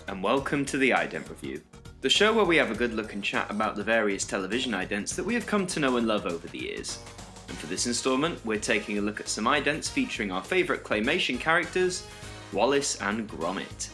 and welcome to the Ident Review, the show where we have a good look and chat about the various television idents that we have come to know and love over the years. And for this instalment, we're taking a look at some idents featuring our favourite claymation characters, Wallace and Gromit.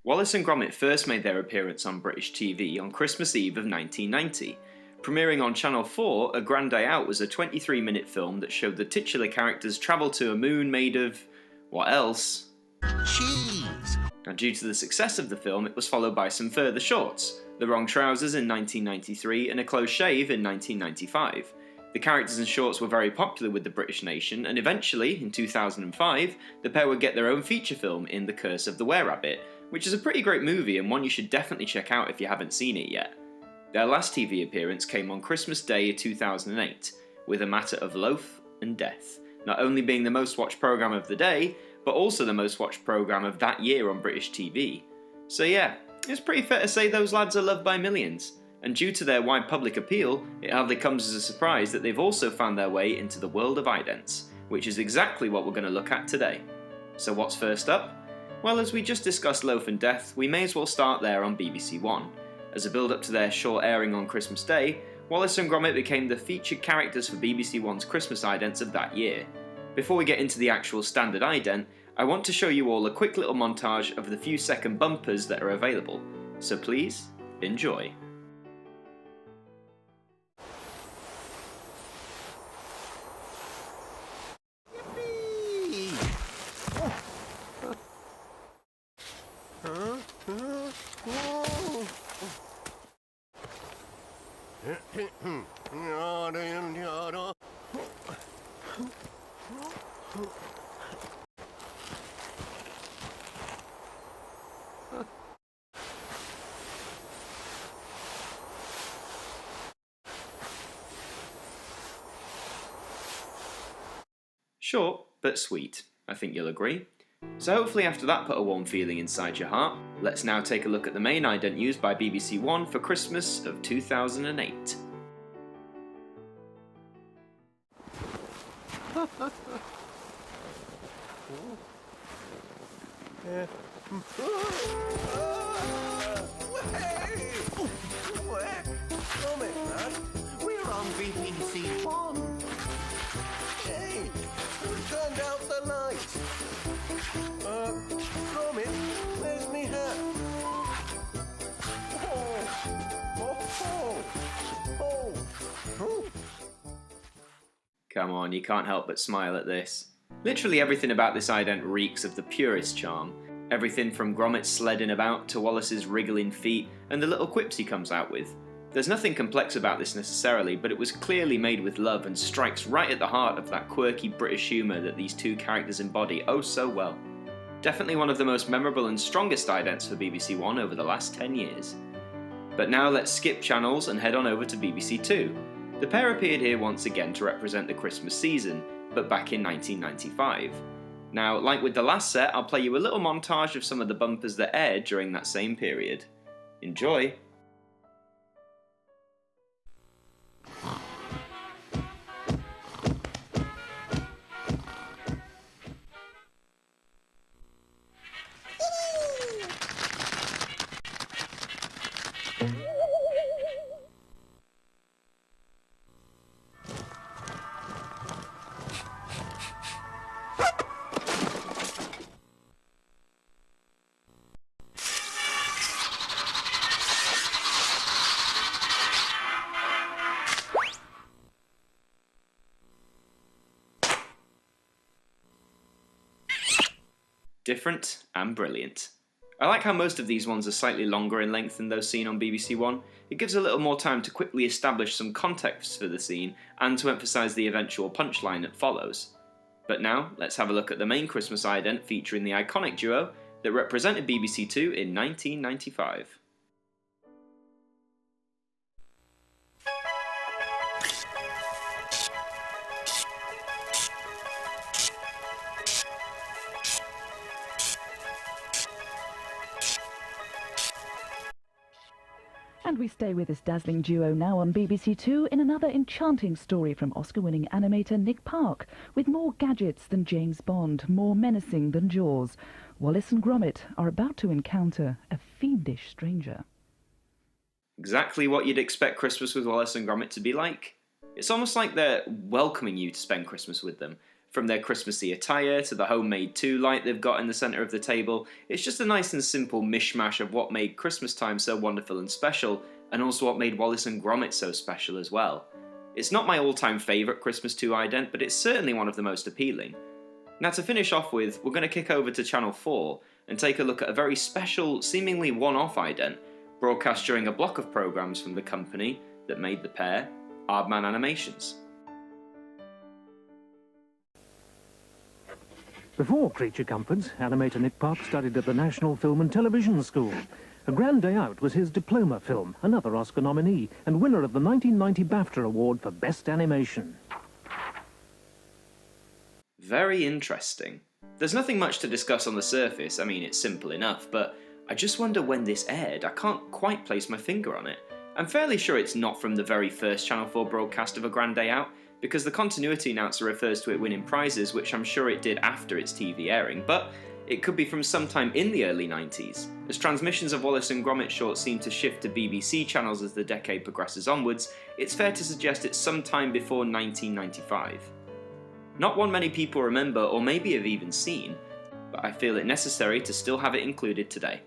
Wallace and Gromit first made their appearance on British TV on Christmas Eve of 1990. Premiering on Channel 4, A Grand Day Out was a 23-minute film that showed the titular characters travel to a moon made of... what else? Cheese! Now, due to the success of the film, it was followed by some further shorts, The Wrong Trousers in 1993 and A Close Shave in 1995. The characters and shorts were very popular with the British nation, and eventually, in 2005, the pair would get their own feature film in The Curse of the Were-Rabbit, which is a pretty great movie and one you should definitely check out if you haven't seen it yet. Their last TV appearance came on Christmas Day 2008, with A Matter of Loaf and Death, not only being the most watched programme of the day, but also the most watched programme of that year on British TV. So yeah, it's pretty fair to say those lads are loved by millions, and due to their wide public appeal, it hardly comes as a surprise that they've also found their way into the world of idents, which is exactly what we're going to look at today. So what's first up? Well, as we just discussed Loaf and Death, we may as well start there on BBC1. As a build-up to their short airing on Christmas Day, Wallace and Gromit became the featured characters for BBC1's Christmas idents of that year. Before we get into the actual standard ident, I want to show you all a quick little montage of the few second bumpers that are available. So please, enjoy. Short, but sweet, I think you'll agree. So hopefully after that put a warm feeling inside your heart, let's now take a look at the main ident used by BBC One for Christmas of 2008. We're on BBC1. Hey, who turned out the lights? Gromit, where's me hat? Oh. Come on, you can't help but smile at this. Literally everything about this ident reeks of the purest charm. Everything from Gromit sledding about to Wallace's wriggling feet and the little quips he comes out with. There's nothing complex about this necessarily, but it was clearly made with love and strikes right at the heart of that quirky British humour that these two characters embody oh so well. Definitely one of the most memorable and strongest idents for BBC One over the last 10 years. But now let's skip channels and head on over to BBC2. The pair appeared here once again to represent the Christmas season, but back in 1995. Now, like with the last set, I'll play you a little montage of some of the bumpers that aired during that same period. Enjoy! Different and brilliant. I like how most of these ones are slightly longer in length than those seen on BBC One. It gives a little more time to quickly establish some context for the scene and to emphasise the eventual punchline that follows. But now, let's have a look at the main Christmas ident featuring the iconic duo that represented BBC2 in 1995. And we stay with this dazzling duo now on BBC2 in another enchanting story from Oscar-winning animator Nick Park, with more gadgets than James Bond, more menacing than Jaws. Wallace and Gromit are about to encounter a fiendish stranger. Exactly what you'd expect Christmas with Wallace and Gromit to be like. It's almost like they're welcoming you to spend Christmas with them. From their Christmassy attire to the homemade 2 light they've got in the centre of the table, it's just a nice and simple mishmash of what made Christmas time so wonderful and special, and also what made Wallace and Gromit so special as well. It's not my all-time favourite Christmas 2 ident, but it's certainly one of the most appealing. Now to finish off with, we're going to kick over to Channel 4 and take a look at a very special, seemingly one-off ident, broadcast during a block of programmes from the company that made the pair, Aardman Animations. Before Creature Comforts, animator Nick Park studied at the National Film and Television School. A Grand Day Out was his diploma film, another Oscar nominee, and winner of the 1990 BAFTA Award for Best Animation. Very interesting. There's nothing much to discuss on the surface, I mean it's simple enough, but I just wonder when this aired. I can't quite place my finger on it. I'm fairly sure it's not from the very first Channel 4 broadcast of A Grand Day Out, because the continuity announcer refers to it winning prizes, which I'm sure it did after its TV airing, but it could be from sometime in the early 90s. As transmissions of Wallace and Gromit shorts seem to shift to BBC channels as the decade progresses onwards, it's fair to suggest it's sometime before 1995. Not one many people remember or maybe have even seen, but I feel it necessary to still have it included today.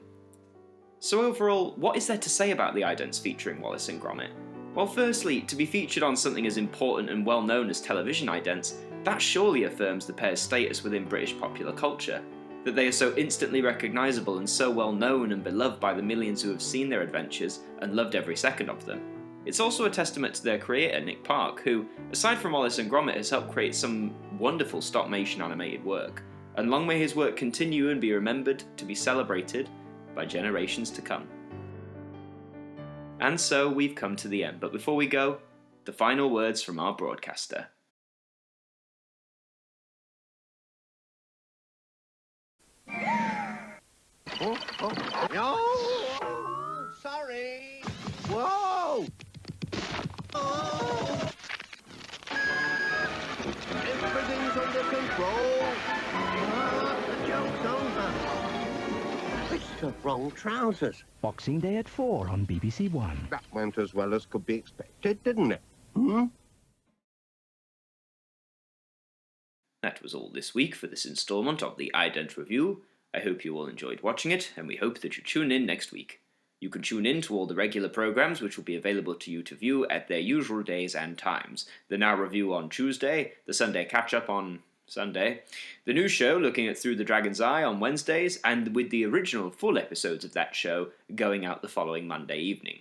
So overall, what is there to say about the idents featuring Wallace and Gromit? Well, firstly, to be featured on something as important and well known as television idents, that surely affirms the pair's status within British popular culture, that they are so instantly recognisable and so well known and beloved by the millions who have seen their adventures and loved every second of them. It's also a testament to their creator, Nick Park, who, aside from Wallace and Gromit, has helped create some wonderful stop-motion animated work, and long may his work continue and be remembered to be celebrated by generations to come. And so we've come to the end, but before we go, the final words from our broadcaster. No! Sorry! Whoa! Oh! Everything's under control. The joke's over. It's the wrong trousers. Boxing Day at 4 on BBC1. That went as well as could be expected, didn't it? That was all this week for this instalment of the Ident Review. I hope you all enjoyed watching it, and we hope that you tune in next week. You can tune in to all the regular programmes which will be available to you to view at their usual days and times. The Now Review on Tuesday, the Sunday Catch-Up on Sunday, the new show looking at Through the Dragon's Eye on Wednesdays, and with the original full episodes of that show going out the following Monday evening.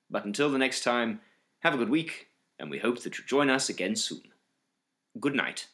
But until the next time, have a good week, and we hope that you'll join us again soon. Good night.